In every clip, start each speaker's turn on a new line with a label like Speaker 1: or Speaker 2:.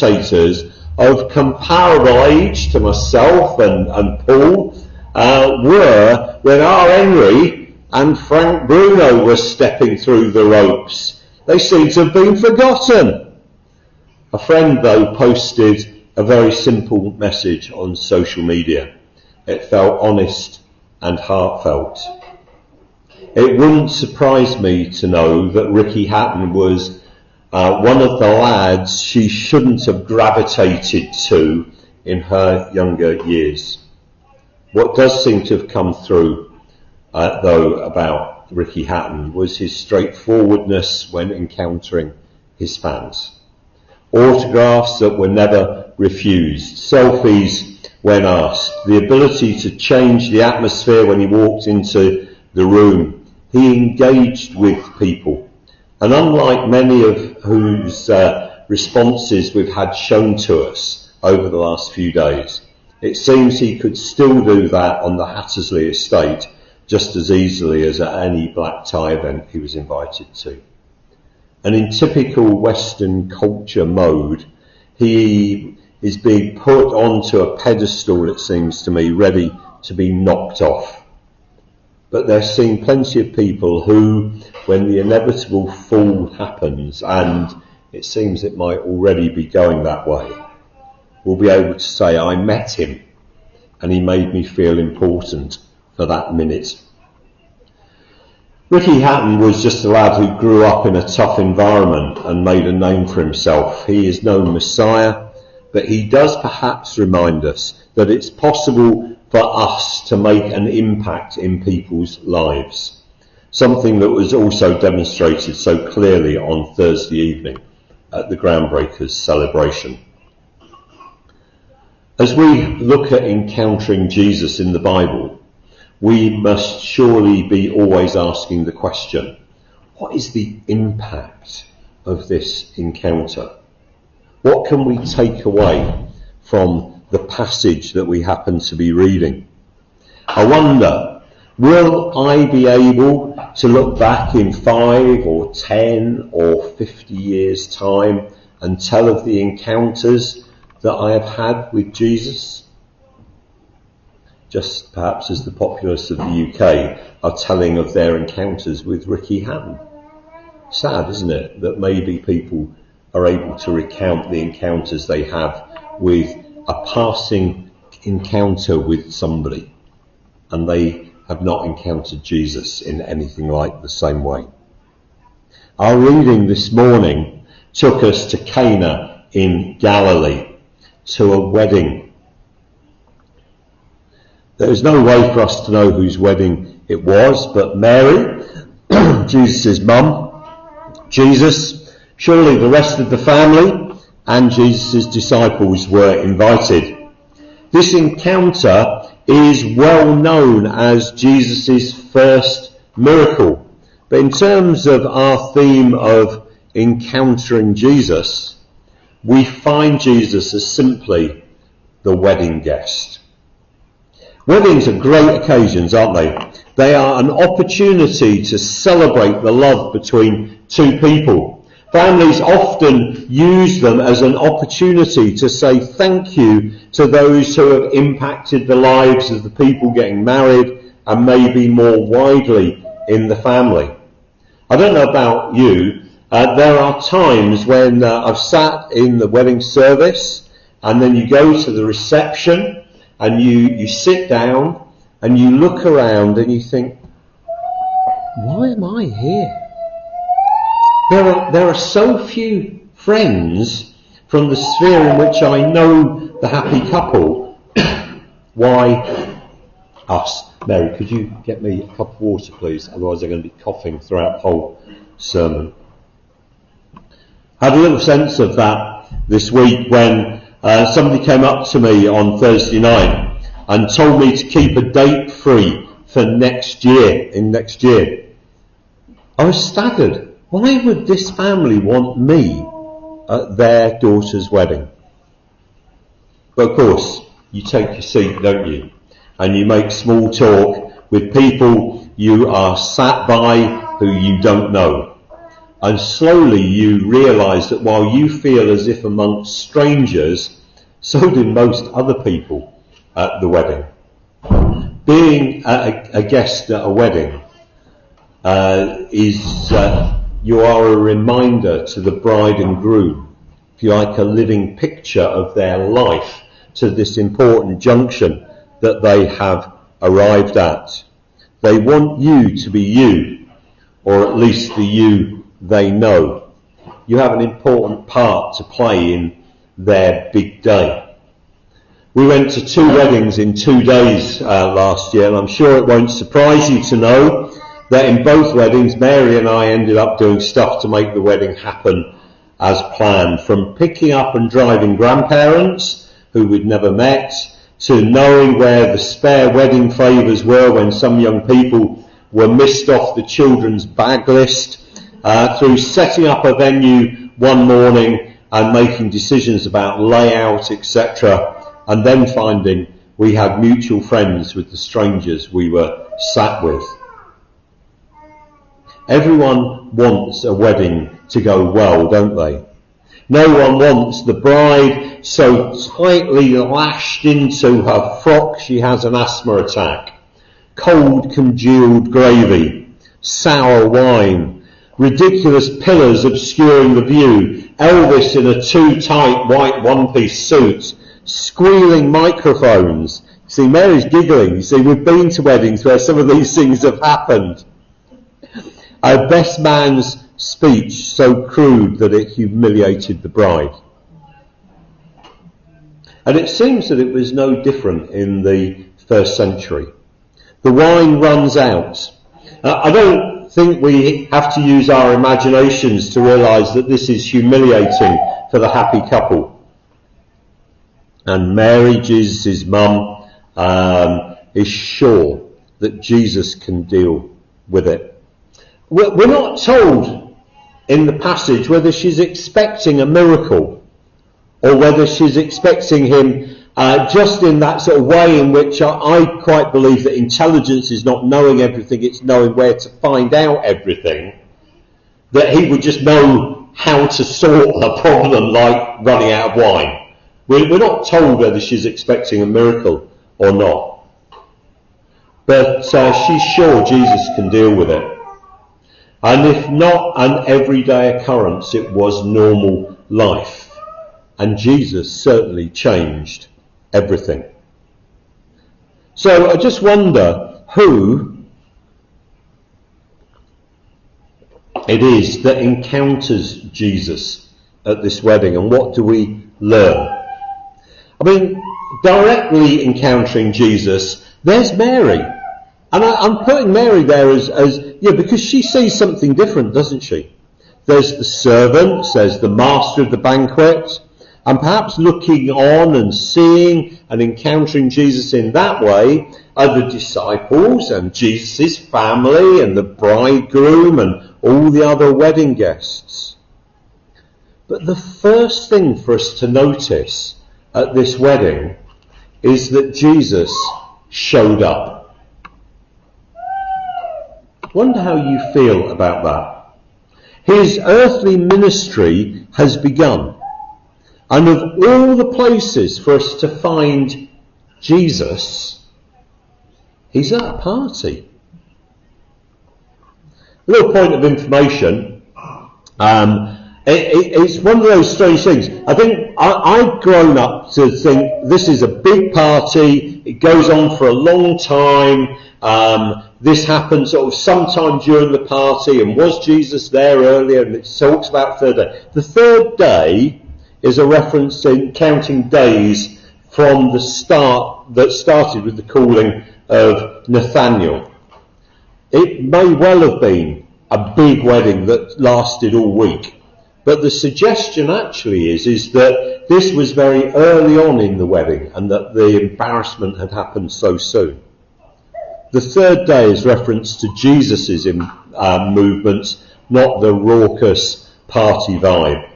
Speaker 1: commentators of comparable age to myself and Paul were when R. Henry and Frank Bruno were stepping through the ropes. They seem to have been forgotten. A friend, though, posted a very simple message on social media. It felt honest and heartfelt. It wouldn't surprise me to know that Ricky Hatton was one of the lads she shouldn't have gravitated to in her younger years. What does seem to have come through, though, about Ricky Hatton was his straightforwardness when encountering his fans. Autographs that were never refused, selfies when asked, the ability to change the atmosphere when he walked into the room. He engaged with people. And unlike many of whose responses we've had shown to us over the last few days, it seems he could still do that on the Hattersley estate just as easily as at any black tie event he was invited to. And in typical Western culture mode, he is being put onto a pedestal, it seems to me, ready to be knocked off. But there seem plenty of people who, when the inevitable fall happens, and it seems it might already be going that way, will be able to say, I met him and he made me feel important for that minute. Ricky Hatton was just a lad who grew up in a tough environment and made a name for himself. He is no messiah, but he does perhaps remind us that it's possible for us to make an impact in people's lives, something that was also demonstrated so clearly on Thursday evening at the Groundbreakers celebration. As we look at encountering Jesus in the Bible, we must surely be always asking the question, what is the impact of this encounter? What can we take away from the passage that we happen to be reading? I wonder, will I be able to look back in 5 or 10 or 50 years' time and tell of the encounters that I have had with Jesus? Just perhaps as the populace of the UK are telling of their encounters with Ricky Hatton. Sad, isn't it, that maybe people are able to recount the encounters they have with a passing encounter with somebody, and they have not encountered Jesus in anything like the same way. Our reading this morning took us to Cana in Galilee, to a wedding. There is no way for us to know whose wedding it was, but Mary, Jesus' mum, Jesus, surely the rest of the family, and Jesus' disciples were invited. This encounter is well known as Jesus' first miracle. But in terms of our theme of encountering Jesus, we find Jesus as simply the wedding guest. Weddings are great occasions, aren't they? They are an opportunity to celebrate the love between two people. Families often use them as an opportunity to say thank you to those who have impacted the lives of the people getting married and maybe more widely in the family. I don't know about you, there are times when I've sat in the wedding service and then you go to the reception and you sit down and you look around and you think, why am I here? There are so few friends from the sphere in which I know the happy couple. Why us? Mary, could you get me a cup of water, please? Otherwise I'm going to be coughing throughout the whole sermon. I had a little sense of that this week when somebody came up to me on Thursday night and told me to keep a date free for next year. I was staggered. Why would this family want me at their daughter's wedding? But of course, you take your seat, don't you? And you make small talk with people you are sat by who you don't know. And slowly you realise that while you feel as if amongst strangers, so do most other people at the wedding. Being a guest at a wedding you are a reminder to the bride and groom, if you like, a living picture of their life to this important junction that they have arrived at. They want you to be you, or at least the you they know. You have an important part to play in their big day. We went to 2 weddings in 2 days last year, and I'm sure it won't surprise you to know that in both weddings, Mary and I ended up doing stuff to make the wedding happen as planned. From picking up and driving grandparents who we'd never met, to knowing where the spare wedding favours were when some young people were missed off the children's bag list, through setting up a venue one morning and making decisions about layout, etc., and then finding we had mutual friends with the strangers we were sat with. Everyone wants a wedding to go well, don't they? No one wants the bride so tightly lashed into her frock she has an asthma attack. Cold congealed gravy, sour wine, ridiculous pillars obscuring the view, Elvis in a too tight white one-piece suit, squealing microphones. See, Mary's giggling. You see, we've been to weddings where some of these things have happened. A best man's speech so crude that it humiliated the bride. And it seems that it was no different in the first century. The wine runs out. I don't think we have to use our imaginations to realise that this is humiliating for the happy couple. And Mary, Jesus' mum, is sure that Jesus can deal with it. We're not told in the passage whether she's expecting a miracle or whether she's expecting him just in that sort of way in which I quite believe that intelligence is not knowing everything, it's knowing where to find out everything, that he would just know how to sort a problem like running out of wine. We're not told whether she's expecting a miracle or not. But she's sure Jesus can deal with it. And if not an everyday occurrence, it was normal life. And Jesus certainly changed everything. So I just wonder who it is that encounters Jesus at this wedding, and what do we learn? I mean, directly encountering Jesus, there's Mary. And I'm putting Mary there as because she sees something different, doesn't she? There's the servants, there's the master of the banquet, and perhaps looking on and seeing and encountering Jesus in that way are the disciples and Jesus' family and the bridegroom and all the other wedding guests. But the first thing for us to notice at this wedding is that Jesus showed up. Wonder how you feel about that. His earthly ministry has begun. And of all the places for us to find Jesus, he's at a party. A little point of information. It's one of those strange things. I think I've grown up to think this is a big party. It goes on for a long time. This happened sort of sometime during the party, and was Jesus there earlier? And it talks about third day. The third day is a reference to counting days from the start that started with the calling of Nathaniel. It may well have been a big wedding that lasted all week, but the suggestion actually is that this was very early on in the wedding and that the embarrassment had happened so soon. The third day is reference to Jesus' movements, not the raucous party vibe.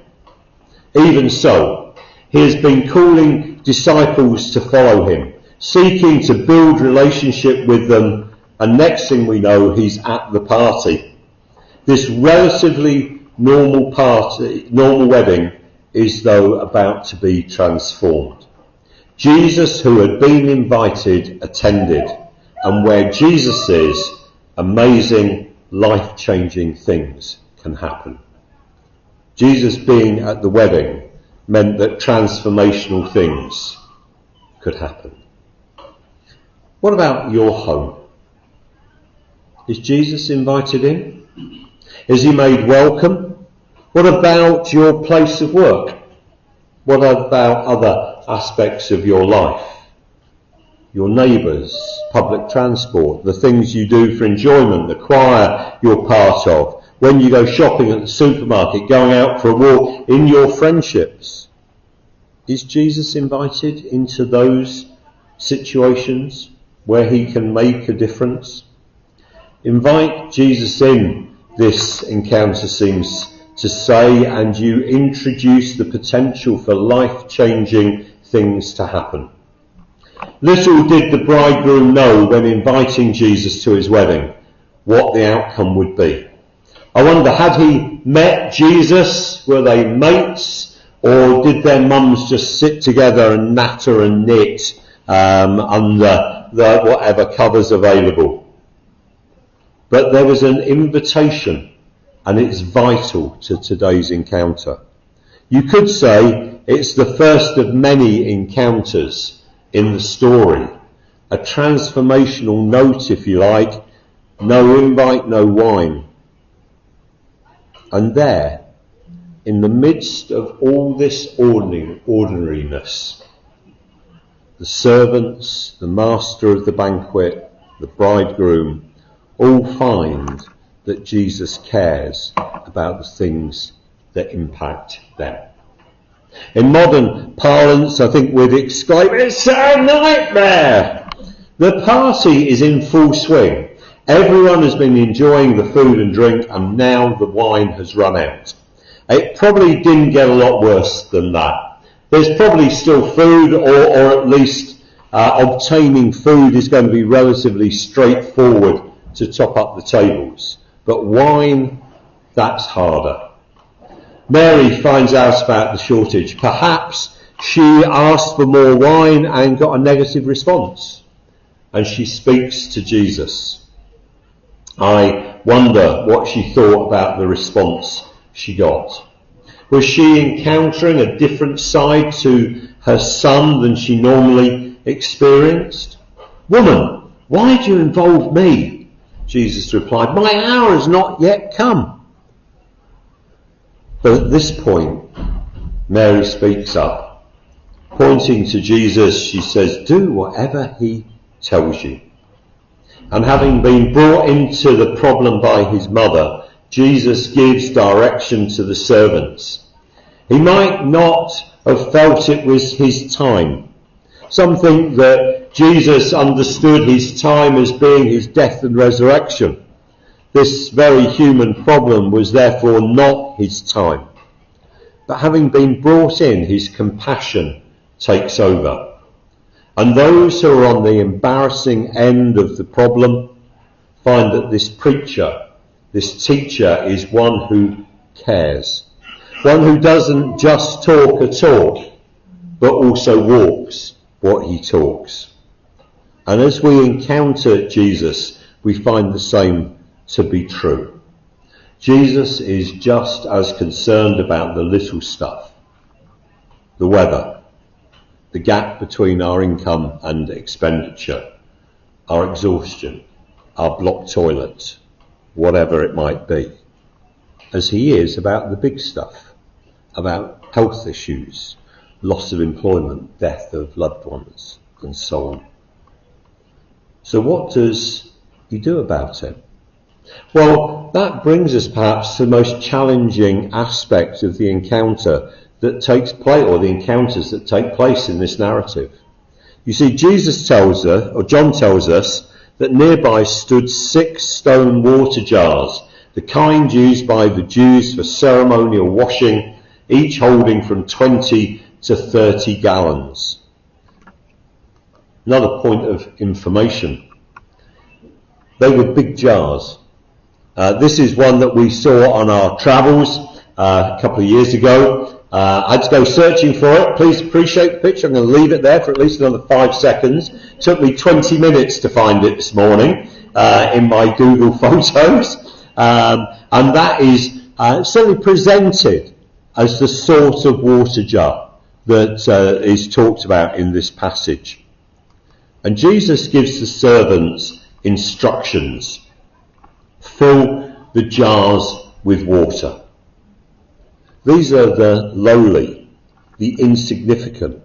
Speaker 1: Even so, he has been calling disciples to follow him, seeking to build relationship with them, and next thing we know, he's at the party. This relatively normal wedding is though about to be transformed. Jesus, who had been invited, attended, and where Jesus is, amazing, life-changing things can happen. Jesus being at the wedding meant that transformational things could happen. What about your home? Is Jesus invited in? Is he made welcome? What about your place of work? What about other aspects of your life? Your neighbours, public transport, the things you do for enjoyment, the choir you're part of, when you go shopping at the supermarket, going out for a walk, in your friendships. Is Jesus invited into those situations where he can make a difference? Invite Jesus in, this encounter seems to say, and you introduce the potential for life-changing things to happen. Little did the bridegroom know when inviting Jesus to his wedding what the outcome would be. I wonder, had he met Jesus? Were they mates? Or did their mums just sit together and natter and knit under the whatever covers available? But there was an invitation, and it's vital to today's encounter. You could say it's the first of many encounters in the story. A transformational note, if you like. No invite, no wine. And there, in the midst of all this ordinariness, the servants, the master of the banquet, the bridegroom, all find that Jesus cares about the things that impact them. In modern parlance, I think we'd exclaim, it's a nightmare! The party is in full swing. Everyone has been enjoying the food and drink, and now the wine has run out. It probably didn't get a lot worse than that. There's probably still food, or at least obtaining food is going to be relatively straightforward to top up the tables. But wine, that's harder. Mary finds out about the shortage. Perhaps she asked for more wine and got a negative response. And she speaks to Jesus. I wonder what she thought about the response she got. Was she encountering a different side to her son than she normally experienced? Woman, why do you involve me? Jesus replied, my hour has not yet come. But at this point, Mary speaks up. Pointing to Jesus, she says, do whatever he tells you. And having been brought into the problem by his mother, Jesus gives direction to the servants. He might not have felt it was his time. Something that Jesus understood his time as being his death and resurrection. This very human problem was therefore not his time. But having been brought in, his compassion takes over. And those who are on the embarrassing end of the problem find that this preacher, this teacher, is one who cares. One who doesn't just talk a talk, but also walks what he talks. And as we encounter Jesus, we find the same to be true. Jesus is just as concerned about the little stuff, the weather, the gap between our income and expenditure, our exhaustion, our blocked toilet, whatever it might be, as he is about the big stuff, about health issues, loss of employment, death of loved ones, and so on. So what does he do about it? Well, that brings us perhaps to the most challenging aspect of the encounter that takes place, or the encounters that take place in this narrative. You see, John tells us that nearby stood 6 stone water jars, the kind used by the Jews for ceremonial washing, each holding from 20 to 30 gallons. Another point of information. They were big jars. This is one that we saw on our travels a couple of years ago. I had to go searching for it. Please appreciate the picture. I'm going to leave it there for at least another 5 seconds. It took me 20 minutes to find it this morning in my Google Photos. And that is certainly presented as the sort of water jar that is talked about in this passage. And Jesus gives the servants instructions. Fill the jars with water. These are the lowly, the insignificant,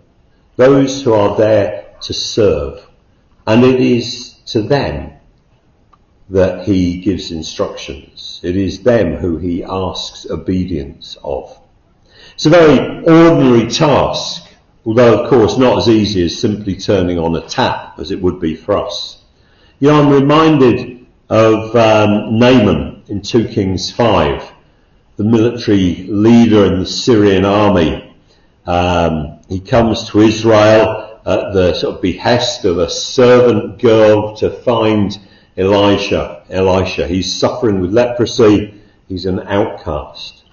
Speaker 1: those who are there to serve. And it is to them that he gives instructions. It is them who he asks obedience of. It's a very ordinary task, although of course not as easy as simply turning on a tap as it would be for us. You know, I'm reminded of Naaman in 2 Kings 5, the military leader in the Syrian army. He comes to Israel at the sort of behest of a servant girl to find Elisha. He's suffering with leprosy. He's an outcast.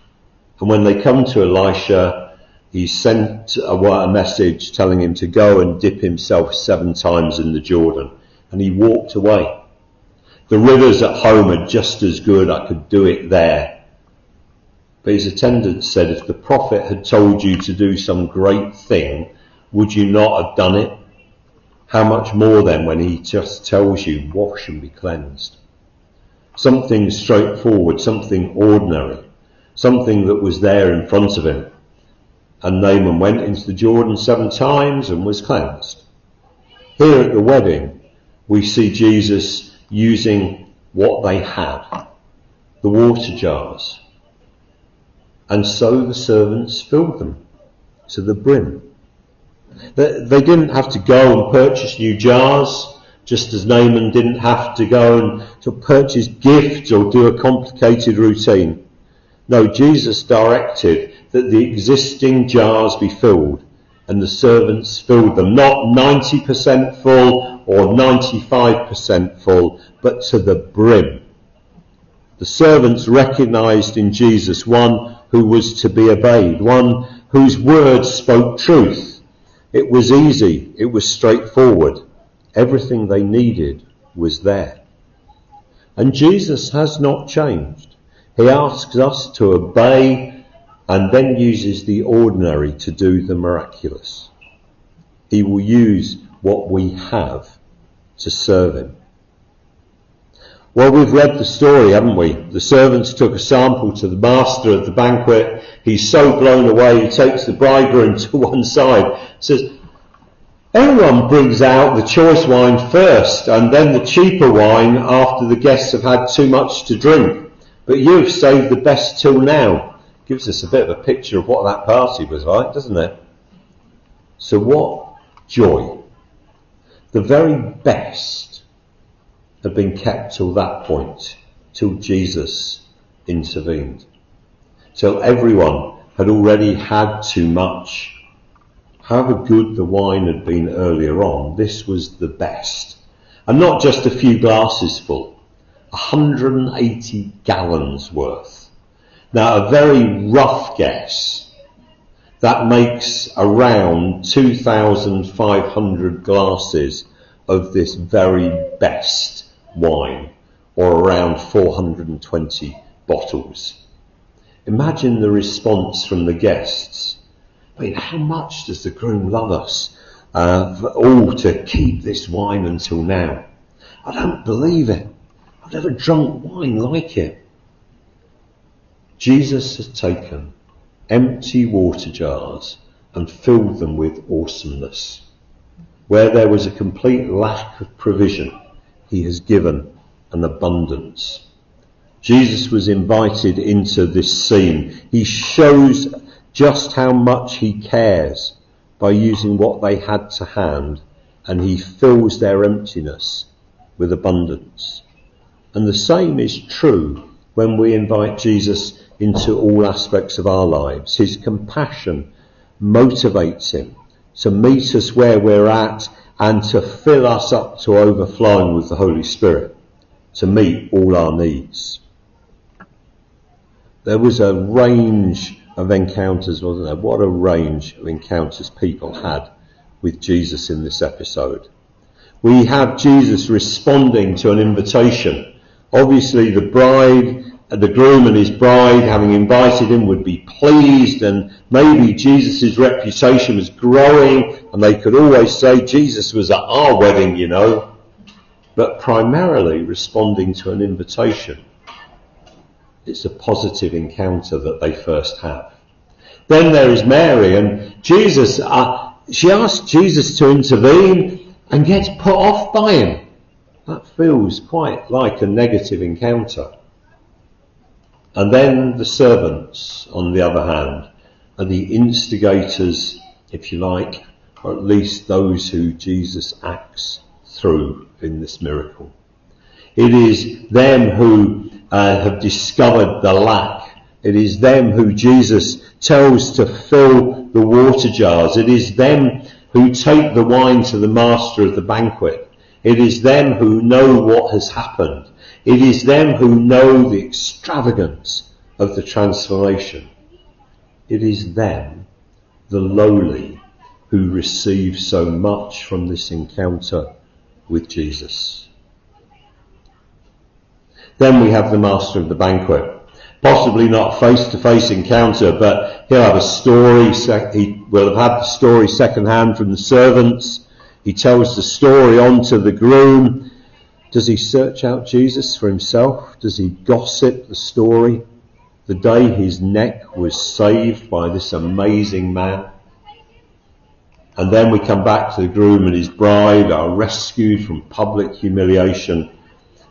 Speaker 1: And when they come to Elisha, he sent a message telling him to go and dip himself 7 times in the Jordan. And he walked away. The rivers at home are just as good. I could do it there. But his attendant said, if the prophet had told you to do some great thing, would you not have done it? How much more then when he just tells you, wash and be cleansed? Something straightforward, something ordinary, something that was there in front of him. And Naaman went into the Jordan 7 times and was cleansed. Here at the wedding, we see Jesus using what they had, the water jars. And so the servants filled them to the brim. They didn't have to go and purchase new jars, just as Naaman didn't have to go and to purchase gifts or do a complicated routine. No, Jesus directed that the existing jars be filled, and the servants filled them, not 90% full or 95% full, but to the brim. The servants recognized in Jesus one who was to be obeyed, one whose words spoke truth. It was easy, it was straightforward. Everything they needed was there. And Jesus has not changed. He asks us to obey and then uses the ordinary to do the miraculous. He will use what we have to serve him. Well, we've read the story, haven't we? The servants took a sample to the master of the banquet. He's so blown away, he takes the bridegroom to one side, says, everyone brings out the choice wine first and then the cheaper wine after the guests have had too much to drink. But you've saved the best till now. Gives us a bit of a picture of what that party was like, doesn't it? So what joy. The very best had been kept till that point, till Jesus intervened. Till everyone had already had too much. However good the wine had been earlier on, this was the best. And not just a few glasses full, 180 gallons worth. Now, a very rough guess, that makes around 2,500 glasses of this very best wine, or around 420 bottles. Imagine the response from the guests. I mean, how much does the groom love us all to keep this wine until now? I don't believe it. I've never drunk wine like it. Jesus has taken empty water jars and filled them with awesomeness. Where there was a complete lack of provision, he has given an abundance. Jesus was invited into this scene. He shows just how much he cares by using what they had to hand, and he fills their emptiness with abundance. And the same is true when we invite Jesus into all aspects of our lives. His compassion motivates him to meet us where we're at and to fill us up to overflowing with the Holy Spirit, to meet all our needs. There was a range of encounters, wasn't there? What a range of encounters people had with Jesus in this episode. We have Jesus responding to an invitation. Obviously the groom and his bride, having invited him, would be pleased, and maybe Jesus' reputation was growing, and they could always say Jesus was at our wedding, you know. But primarily responding to an invitation. It's a positive encounter that they first have. Then there is Mary, and Jesus, she asks Jesus to intervene and gets put off by him. That feels quite like a negative encounter. And then the servants, on the other hand, are the instigators, if you like, or at least those who Jesus acts through in this miracle. It is them who have discovered the lack. It is them who Jesus tells to fill the water jars. It is them who take the wine to the master of the banquet. It is them who know what has happened. It is them who know the extravagance of the transformation. It is them, the lowly, who receive so much from this encounter with Jesus. Then we have the master of the banquet. Possibly not a face-to-face encounter, but he'll have a story. He will have had the story second-hand from the servants. He tells the story on to the groom. Does he search out Jesus for himself? Does he gossip the story? The day his neck was saved by this amazing man. And then we come back to the groom and his bride are rescued from public humiliation.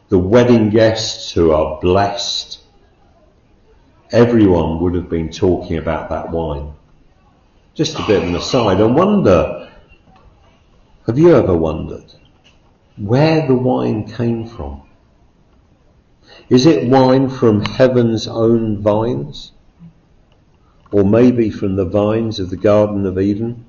Speaker 1: The wedding guests who are blessed. Everyone would have been talking about that wine. Just a bit of an aside. I wonder, have you ever wondered where the wine came from? Is it wine from heaven's own vines? Or maybe from the vines of the Garden of Eden?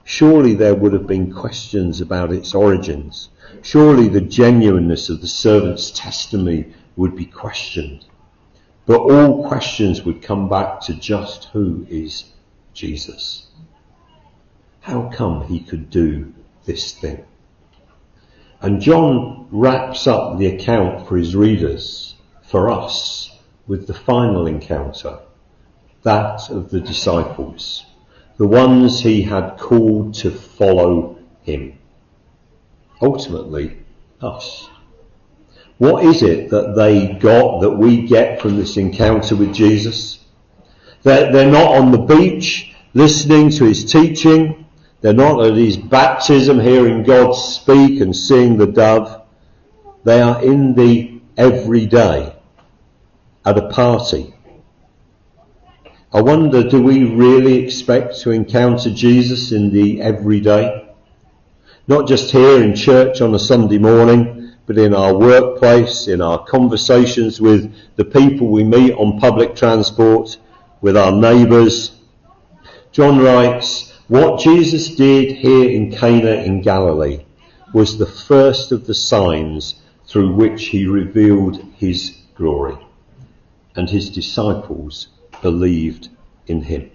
Speaker 1: Surely there would have been questions about its origins. Surely the genuineness of the servant's testimony would be questioned. But all questions would come back to just who is Jesus. How come he could do this thing? And John wraps up the account for his readers, for us, with the final encounter, that of the disciples, the ones he had called to follow him. Ultimately, us. What is it that they got, that we get from this encounter with Jesus? They're not on the beach listening to his teaching. They're not at his baptism hearing God speak and seeing the dove. They are in the everyday, at a party. I wonder, do we really expect to encounter Jesus in the everyday? Not just here in church on a Sunday morning, but in our workplace, in our conversations with the people we meet on public transport, with our neighbours. John writes, what Jesus did here in Cana in Galilee was the first of the signs through which he revealed his glory, and his disciples believed in him.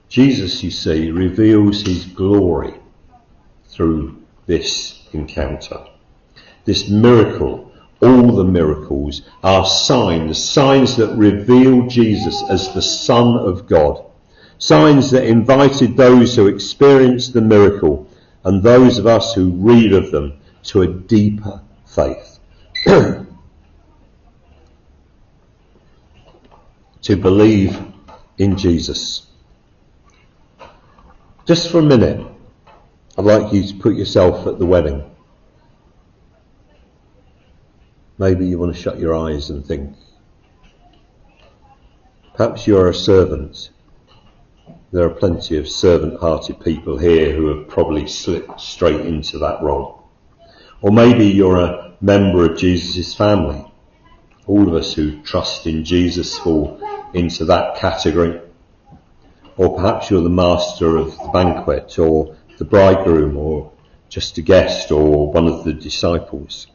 Speaker 1: Jesus, you see, reveals his glory through this encounter. This miracle, all the miracles, are signs that reveal Jesus as the Son of God. Signs that invited those who experienced the miracle and those of us who read of them to a deeper faith. To believe in Jesus. Just for a minute, I'd like you to put yourself at the wedding. Maybe you want to shut your eyes and think. Perhaps you're a servant. There are plenty of servant-hearted people here who have probably slipped straight into that role. Or maybe you're a member of Jesus' family. All of us who trust in Jesus fall into that category. Or perhaps you're the master of the banquet, or the bridegroom, or just a guest, or one of the disciples.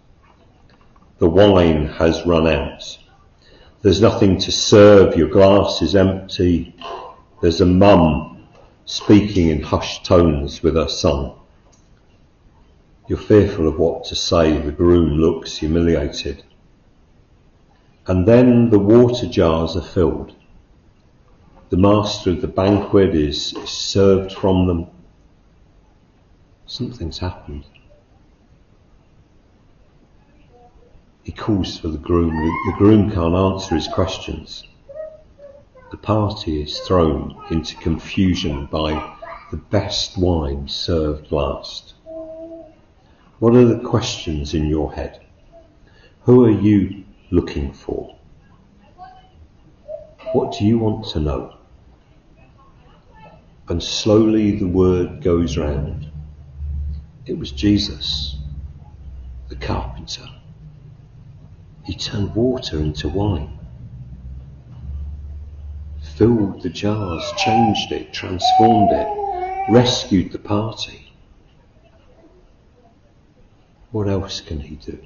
Speaker 1: The wine has run out. There's nothing to serve, your glass is empty. There's a mum speaking in hushed tones with her son. You're fearful of what to say. The groom looks humiliated. And then the water jars are filled. The master of the banquet is served from them. Something's happened. He calls for the groom. The groom can't answer his questions. The party is thrown into confusion by the best wine served last. What are the questions in your head? Who are you looking for? What do you want to know? And slowly the word goes round. It was Jesus, the carpenter. He turned water into wine, filled the jars, changed it, transformed it, rescued the party. What else can he do?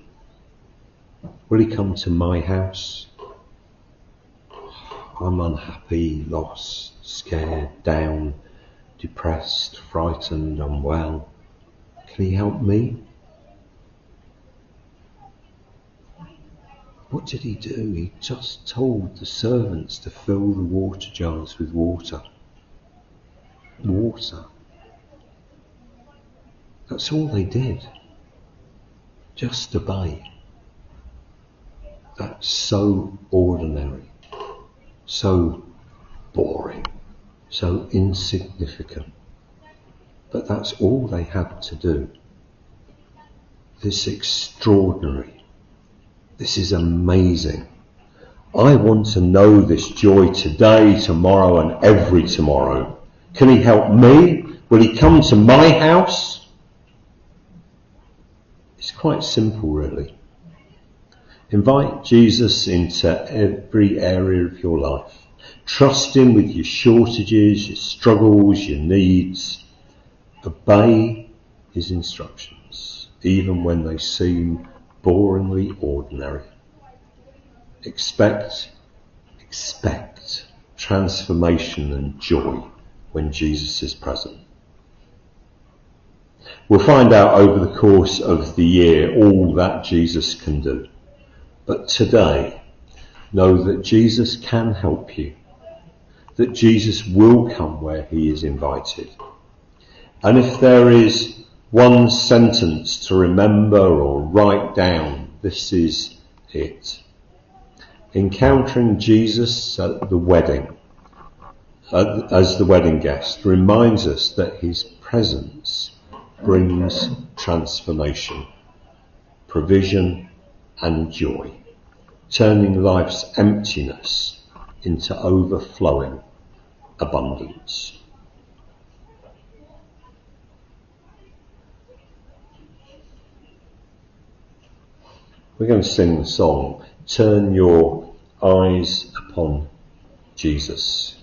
Speaker 1: Will he come to my house? I'm unhappy, lost, scared, down, depressed, frightened, unwell. Can he help me? What did he do? He just told the servants to fill the water jars with water. Water. That's all they did. Just obey. That's so ordinary, so boring, so insignificant. But that's all they had to do. This extraordinary. This is amazing. I want to know this joy today, tomorrow, and every tomorrow. Can he help me? Will he come to my house? It's quite simple, really. Invite Jesus into every area of your life. Trust him with your shortages, your struggles, your needs. Obey his instructions, even when they seem boringly ordinary. Expect transformation and joy when Jesus is present. We'll find out over the course of the year all that Jesus can do. But today, know that Jesus can help you, that Jesus will come where he is invited. And if there is one sentence to remember or write down, this is it. Encountering Jesus at the wedding, as the wedding guest, reminds us that his presence brings transformation, provision and joy, turning life's emptiness into overflowing abundance. We're going to sing the song, Turn Your Eyes Upon Jesus.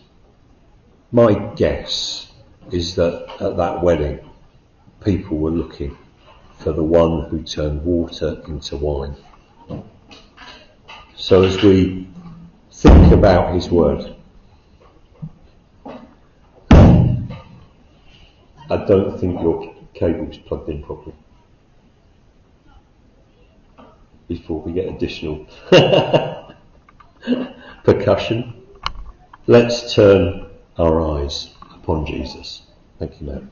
Speaker 1: My guess is that at that wedding, people were looking for the one who turned water into wine. So as we think about his word, I don't think your cable's plugged in properly. Before we get additional percussion, let's turn our eyes upon Jesus. Thank you, Matt.